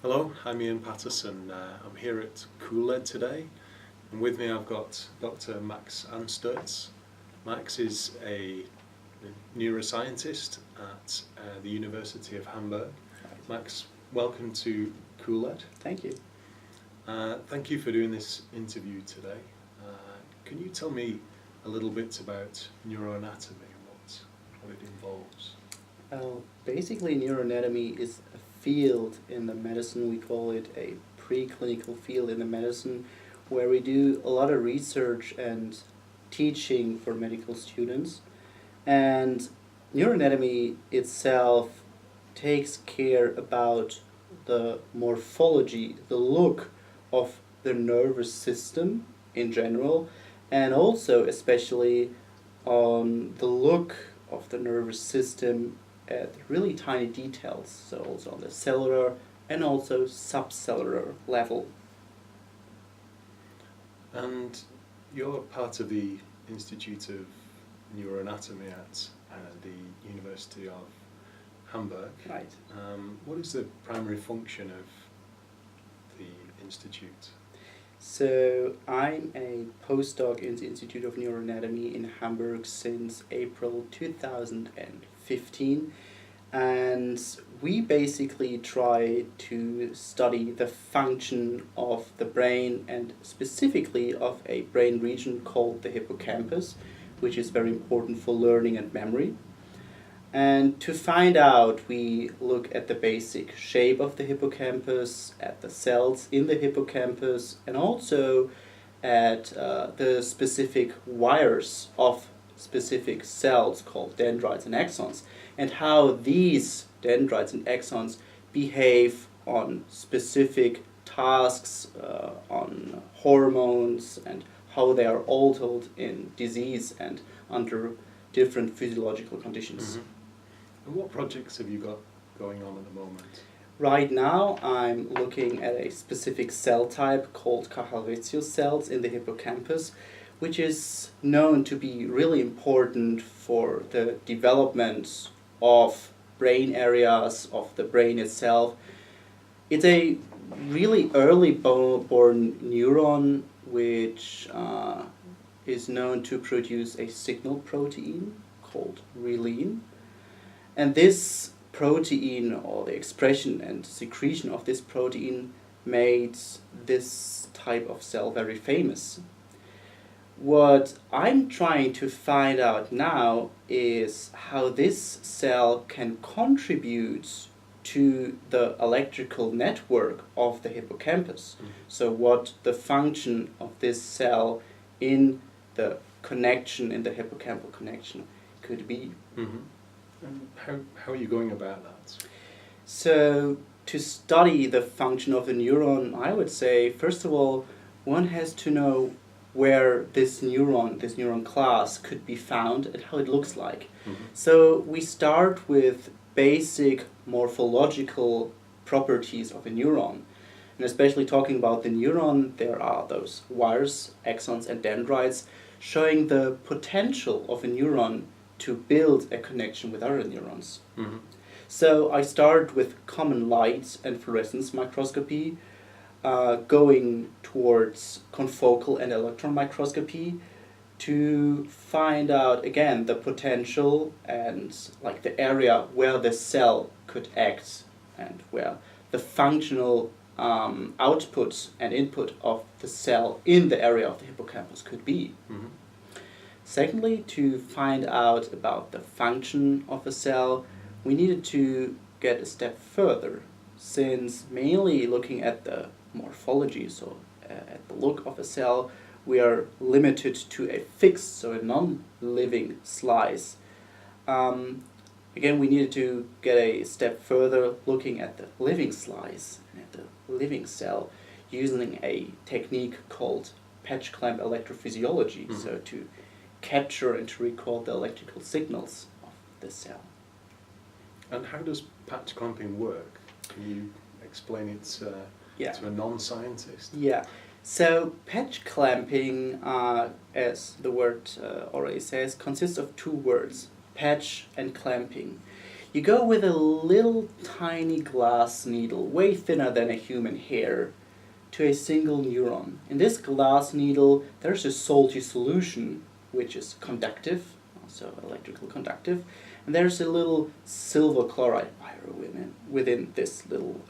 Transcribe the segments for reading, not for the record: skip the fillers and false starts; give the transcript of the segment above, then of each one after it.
Hello, I'm Ian Patterson. I'm here at CoolLED today, and with me I've got Dr. Max Anstotz. Max is a neuroscientist at the University of Hamburg. Max, welcome to CoolLED. Thank you. Thank you for doing this interview today. Can you tell me a little bit about neuroanatomy, what it involves? Basically, neuroanatomy is a field in the medicine. We call it a preclinical field in the medicine, where we do a lot of research and teaching for medical students. And neuroanatomy itself takes care about the morphology, the look of the nervous system in general, and also especially on the look of the nervous system at really tiny details, so also on the cellular and also subcellular level. And you're part of the Institute of Neuroanatomy at the University of Hamburg. Right. What is the primary function of the institute? So I'm a postdoc in the Institute of Neuroanatomy in Hamburg since April 2015, and we basically try to study the function of the brain and specifically of a brain region called the hippocampus, which is very important for learning and memory. And to find out, we look at the basic shape of the hippocampus, at the cells in the hippocampus, and also at the specific wires of specific cells called dendrites and axons, and how these dendrites and axons behave on specific tasks, on hormones, and how they are altered in disease and under different physiological conditions. Mm-hmm. And what projects have you got going on at the moment? Right now I'm looking at a specific cell type called Cajal cells in the hippocampus, which is known to be really important for the development of brain areas, of the brain itself. It's a really early born neuron which is known to produce a signal protein called reelin. And this protein, or the expression and secretion of this protein, made this type of cell very famous. What I'm trying to find out now is how this cell can contribute to the electrical network of the hippocampus. Mm-hmm. So what the function of this cell in the connection, in the hippocampal connection, could be. Mm-hmm. And how are you going about that? So to study the function of the neuron, I would say, first of all, one has to know where this neuron class could be found and how it looks like. Mm-hmm. So we start with basic morphological properties of a neuron. And especially talking about the neuron, there are those wires, axons and dendrites, showing the potential of a neuron to build a connection with other neurons. Mm-hmm. So I start with common light and fluorescence microscopy, going towards confocal and electron microscopy to find out again the potential and like the area where the cell could act and where the functional output and input of the cell in the area of the hippocampus could be. Mm-hmm. Secondly, to find out about the function of a cell, we needed to get a step further, since mainly looking at the morphology, so at the look of a cell, we are limited to a fixed, so a non-living slice. Again, we needed to get a step further, looking at the living slice and at the living cell, using a technique called patch clamp electrophysiology, Mm-hmm. so to capture and to record the electrical signals of the cell. And how does patch clamping work? Can you explain it to a non-scientist? Yeah. So patch clamping, as the word already says, consists of two words, patch and clamping. you go with a little tiny glass needle, way thinner than a human hair, to a single neuron. In this glass needle, there's a salty solution, which is conductive, also electrical conductive, and there's a little silver chloride within this little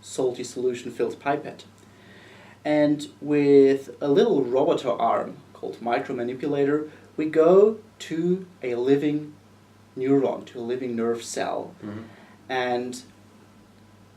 salty solution-filled pipette. And with a little roboter arm called micromanipulator, we go to a living neuron, to a living nerve cell, and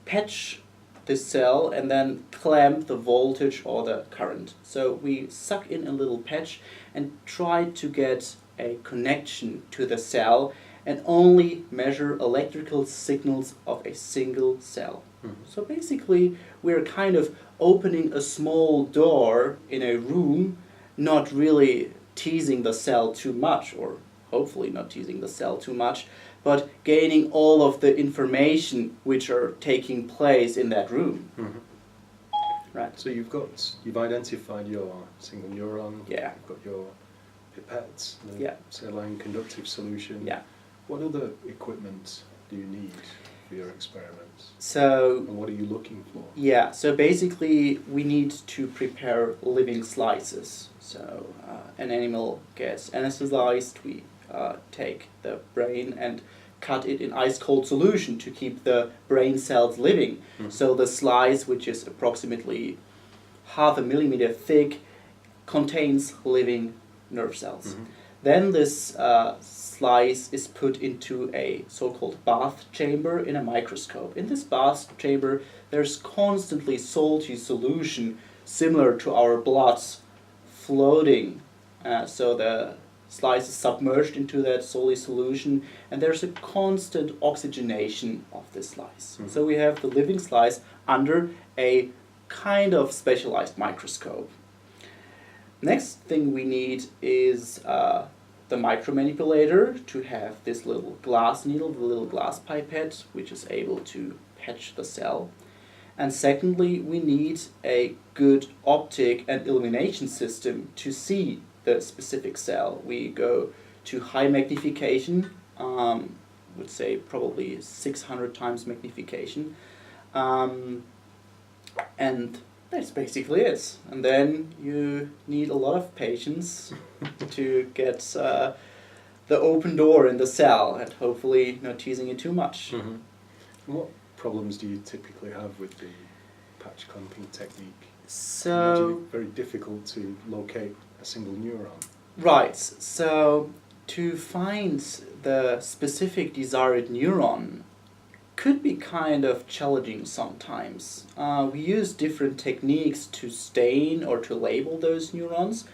patch this cell and then clamp the voltage or the current. So we suck in a little patch and try to get a connection to the cell and only measure electrical signals of a single cell. So basically we're kind of opening a small door in a room, not really teasing the cell too much, or hopefully not teasing the cell too much, but gaining all of the information which are taking place in that room. Right. So you've identified your single neuron. Yeah. You've got your pipettes, the Yeah. saline conductive solution. Yeah. What other equipment do you need for your experiments? So And what are you looking for? yeah, so basically we need to prepare living slices. So an animal gets anesthetized, we take the brain and cut it in ice-cold solution to keep the brain cells living. So the slice, which is approximately 0.5 millimeter thick, contains living nerve cells. Then this slice is put into a so-called bath chamber in a microscope. In this bath chamber, there's constantly salty solution similar to our blood floating. So the slice is submerged into that salty solution, and there's a constant oxygenation of this slice. So we have the living slice under a kind of specialized microscope. Next thing we need is the micromanipulator to have this little glass needle, the little glass pipette, which is able to patch the cell. And secondly, we need a good optic and illumination system to see the specific cell. We go to high magnification, would say probably 600 times magnification, and that's basically it. And then you need a lot of patience to get the open door in the cell, and hopefully not teasing it too much. And what problems do you typically have with the patch clamping technique? So Imagine it very difficult to locate a single neuron. right, so to find the specific desired neuron could be kind of challenging sometimes. We use different techniques to stain or to label those neurons.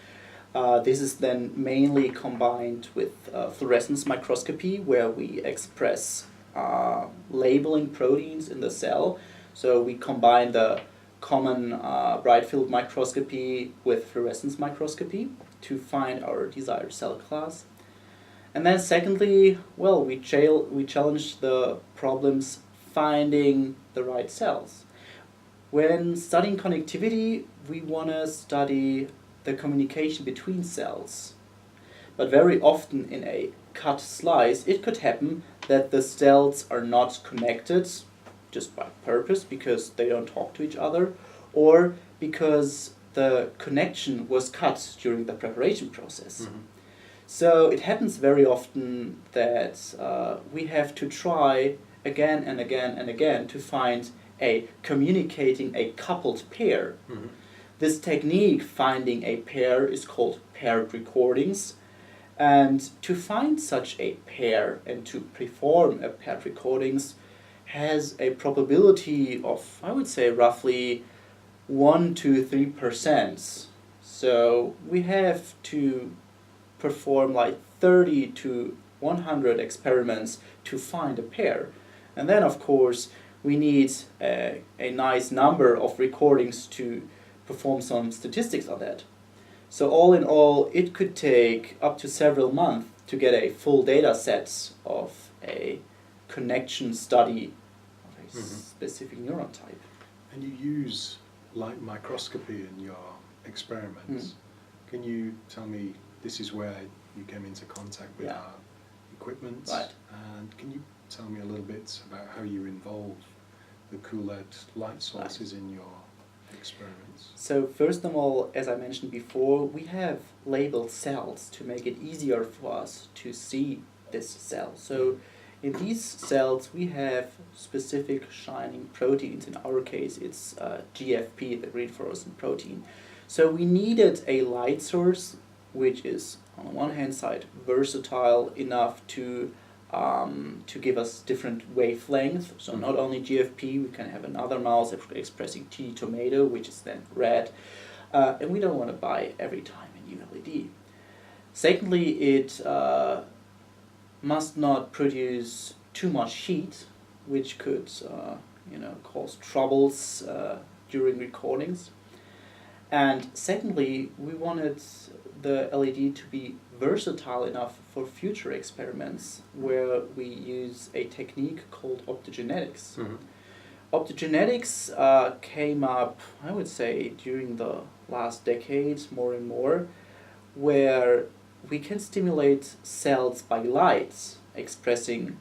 This is then mainly combined with fluorescence microscopy, where we express labeling proteins in the cell. So we combine the common bright field microscopy with fluorescence microscopy to find our desired cell class. And then secondly, well, we challenge the problems finding the right cells. When studying connectivity, we want to study the communication between cells. But very often in a cut slice, it could happen that the cells are not connected just by purpose because they don't talk to each other, or because the connection was cut during the preparation process. So it happens very often that we have to try again and again and again to find a communicating a coupled pair. This technique, finding a pair, is called paired recordings. And to find such a pair and to perform a paired recordings has a probability of, I would say, roughly 1 to 3%. So we have to perform like 30 to 100 experiments to find a pair. And then, of course, we need a nice number of recordings to perform some statistics on that. So all in all, it could take up to several months to get a full data set of a connection study of a specific neuron type. And you use light microscopy in your experiments. Can you tell me, this is where you came into contact with our equipment. Right. And can you tell me a little bit about how you involve the CoolLED light sources in your experiments? So first of all, as I mentioned before, we have labeled cells to make it easier for us to see this cell. So in these cells we have specific shining proteins. In our case it's GFP, the green fluorescent protein. So we needed a light source which is on the one hand side versatile enough to give us different wavelengths. So not only GFP, we can have another mouse expressing T tomato, which is then red, and we don't want to buy every time a new LED. Secondly, it must not produce too much heat, which could cause troubles during recordings. And secondly, we wanted the LED to be versatile enough for future experiments where we use a technique called optogenetics. Mm-hmm. Optogenetics came up, I would say, during the last decades more and more, where we can stimulate cells by light, expressing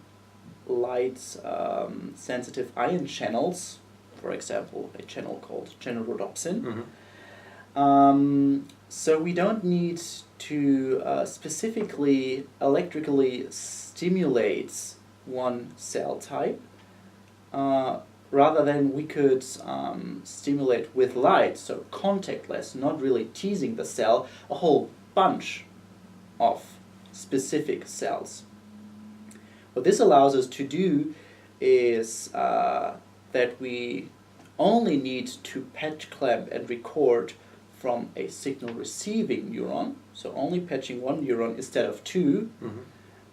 light sensitive ion channels, for example, a channel called generorhodopsin. Mm-hmm. So we don't need to specifically electrically stimulate one cell type. Rather than we could stimulate with light, so contactless, not really teasing the cell, a whole bunch of specific cells. What this allows us to do is that we only need to patch clamp and record from a signal receiving neuron, so only patching one neuron instead of two, Mm-hmm.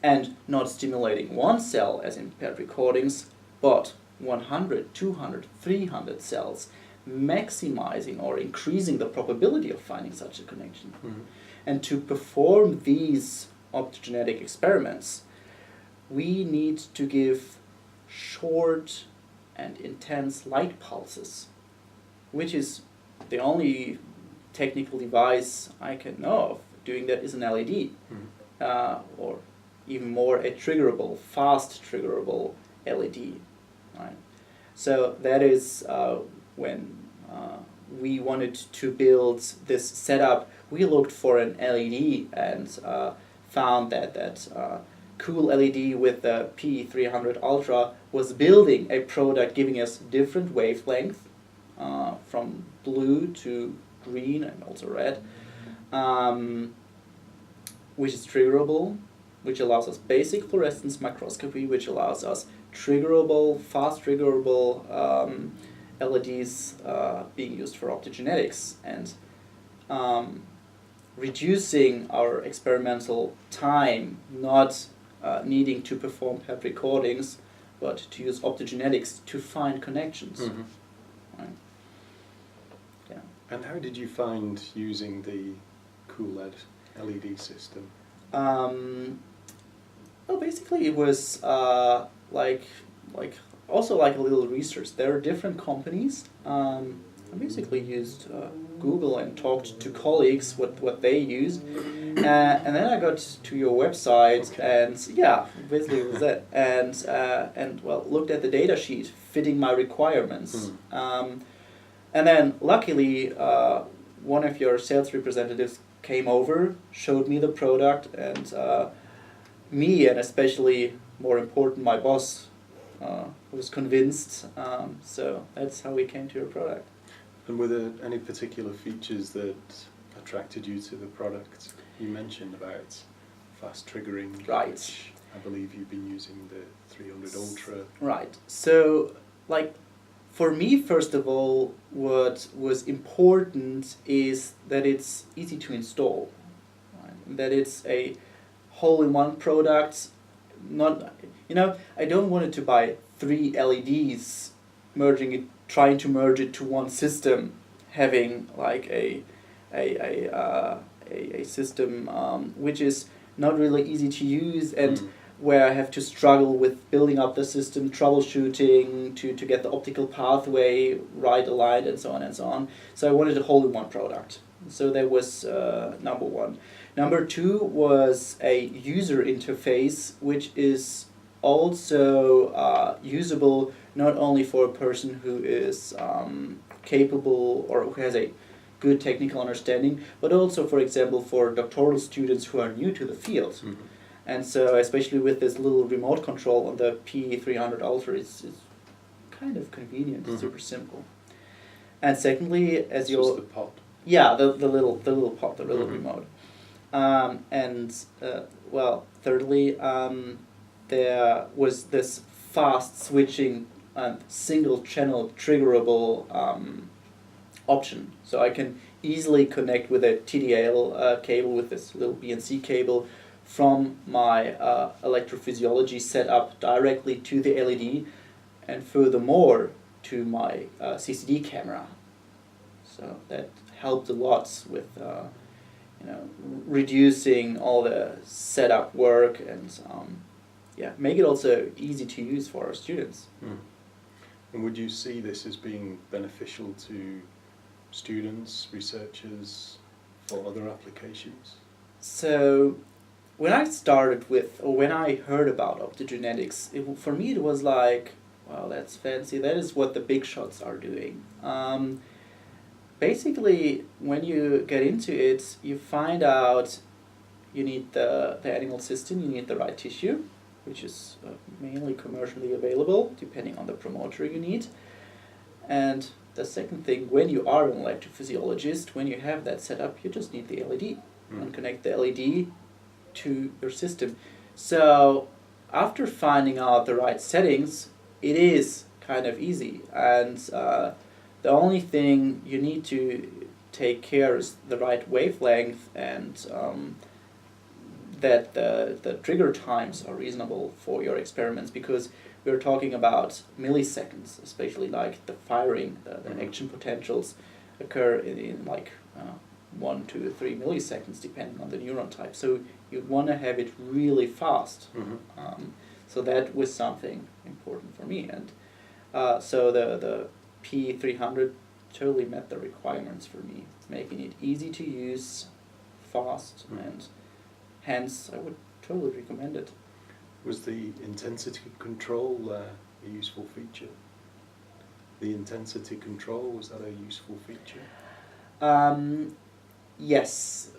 and not stimulating one cell as in paired recordings, but 100, 200, 300 cells, maximizing or increasing the probability of finding such a connection. Mm-hmm. And to perform these optogenetic experiments, we need to give short and intense light pulses, which is the only technical device I can know of doing that is an LED, or even more a triggerable, fast triggerable LED. Right? So that is when we wanted to build this setup, we looked for an LED and found that CoolLED with the P300 Ultra was building a product giving us different wavelength from blue to green and also red, which is triggerable, which allows us basic fluorescence microscopy, which allows us triggerable, fast triggerable LEDs being used for optogenetics, and reducing our experimental time, not needing to perform PET recordings, but to use optogenetics to find connections. Mm-hmm. Right? Yeah. And how did you find using the CoolLED LED system? Well, basically it was like also like a little research. There are different companies. I basically used Google and talked to colleagues what they use, and then I got to your website. Okay. And yeah, basically it was that, and well, looked at the data sheet fitting my requirements. And then luckily one of your sales representatives came over, showed me the product, and me, and especially more important, my boss was convinced. So that's how we came to your product. And were there any particular features that attracted you to the product? You mentioned about fast triggering, Right. which I believe you've been using the 300 Ultra. Right. So, like, for me, first of all, what was important is that it's easy to install. Right? That it's a whole-in-one product. Not, I don't want it to buy 3 LEDs, trying to merge it to one system, having like a system which is not really easy to use, and where I have to struggle with building up the system, troubleshooting to get the optical pathway right aligned, and so on and so on. So I wanted a whole-in-one product. So that was number one. Number two was a user interface, which is also usable not only for a person who is capable or who has a good technical understanding, but also, for example, for doctoral students who are new to the field. Mm-hmm. And so, especially with this little remote control on the P300 Ultra, it's kind of convenient, Mm-hmm. super simple. And secondly, as This you was the pod. yeah, the little pod, the little Mhm. remote. Well, thirdly, there was this fast switching and single channel triggerable option. So I can easily connect with a TDL cable, with this little BNC cable, from my electrophysiology setup directly to the LED, and furthermore to my CCD camera. So that helped a lot with reducing all the setup work and make it also easy to use for our students. Mm. And would you see this as being beneficial to students, researchers, for other applications? So when I started with, or when I heard about optogenetics, for me it was like, wow, that's fancy. That is what the big shots are doing. Basically, when you get into it, you find out you need the animal system, you need the right tissue, which is mainly commercially available, depending on the promoter you need. And the second thing, when you are an electrophysiologist, when you have that set up, you just need the LED and connect the LED to your system. So after finding out the right settings, it is kind of easy. And the only thing you need to take care is the right wavelength and that the trigger times are reasonable for your experiments, because we're talking about milliseconds, especially like the firing, the action potentials occur in like 1 to 3 milliseconds depending on the neuron type. So you want to have it really fast. Mm-hmm. So that was something important for me, and so the P300 totally met the requirements for me, making it easy to use, fast, and hence I would totally recommend it. Was the intensity control a useful feature? The intensity control, was that a useful feature? Yes,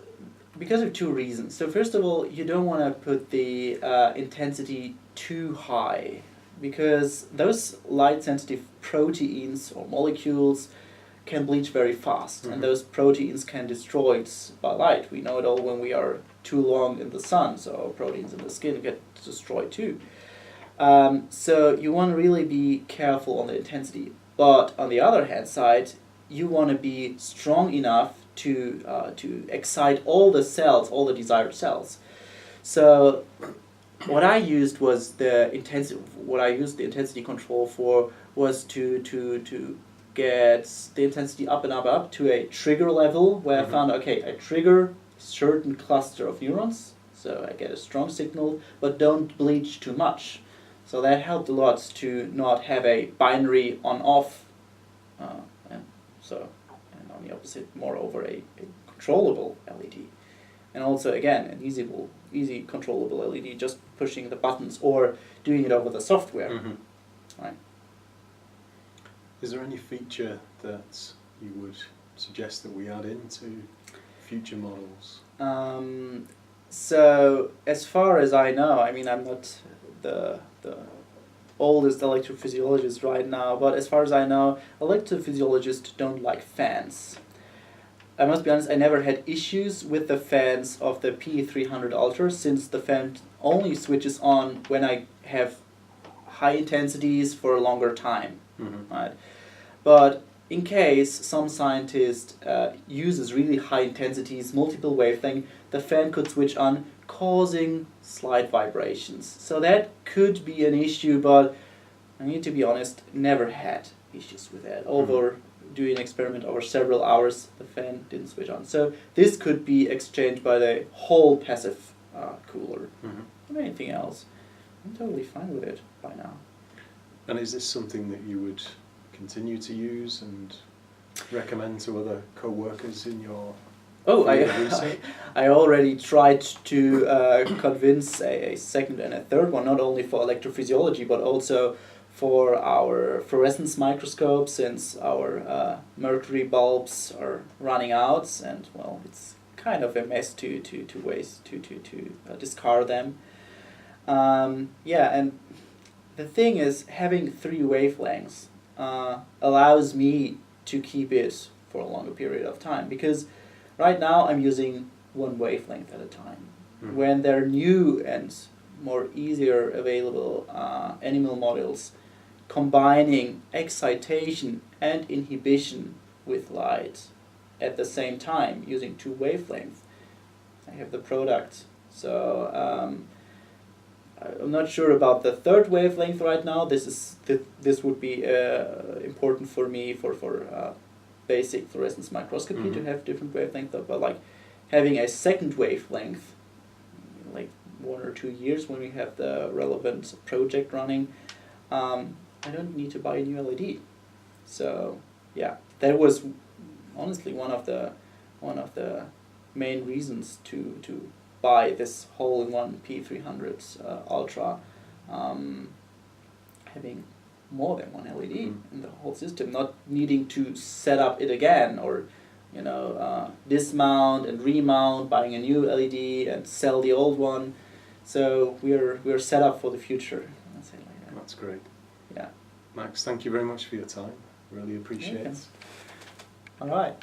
because of two reasons. So first of all, you don't want to put the intensity too high, because those light-sensitive proteins or molecules can bleach very fast, and those proteins can destroy it by light. We know it all when we are too long in the sun, so proteins in the skin get destroyed too. So you want to really be careful on the intensity. But on the other hand side, you want to be strong enough to excite all the cells, all the desired cells. So what I used was the intensity control for was to get the intensity up and up and up to a trigger level where I found, okay, I trigger a certain cluster of neurons, so I get a strong signal, but don't bleach too much. So that helped a lot to not have a binary on-off, and on the opposite, moreover, a controllable LED. And also, again, an easy controllable LED, just pushing the buttons or doing it over the software. Right. Is there any feature that you would suggest that we add into future models? So, as far as I know, I mean, I'm not the oldest electrophysiologist right now, but as far as I know, electrophysiologists don't like fans. I must be honest, I never had issues with the fans of the P300 Ultra, since the fan only switches on when I have high intensities for a longer time. Right? But in case some scientist uses really high intensities, multiple wavelength, the fan could switch on, causing slight vibrations. So that could be an issue, but I need to be honest, never had issues with that. Over doing an experiment over several hours, the fan didn't switch on. So this could be exchanged by the whole passive cooler. Or anything else. I'm totally fine with it by now. And is this something that you would continue to use and recommend to other co-workers in your Oh, field of research? I already tried to convince a second and a third one, not only for electrophysiology, but also for our fluorescence microscope, since our mercury bulbs are running out, and well, it's kind of a mess to waste, to discard them. Yeah, and the thing is, having 3 wavelengths allows me to keep it for a longer period of time, because right now I'm using 1 wavelength at a time. When there are new and more easier available animal models combining excitation and inhibition with light at the same time using 2 wavelengths, I have the product. So I'm not sure about the 3rd wavelength right now. This would be important for me for basic fluorescence microscopy to have different wavelengths. But like having a 2nd wavelength, like 1 or 2 years when we have the relevant project running, I don't need to buy a new LED. So yeah, that was honestly one of the main reasons to buy this hole-in-one P300 Ultra, having more than 1 LED in the whole system, not needing to set up it again, or dismount and remount, buying a new LED and sell the old one. So we're set up for the future. Let's say like that. That's great. Yeah. Max, thank you very much for your time. Really appreciate it. All right.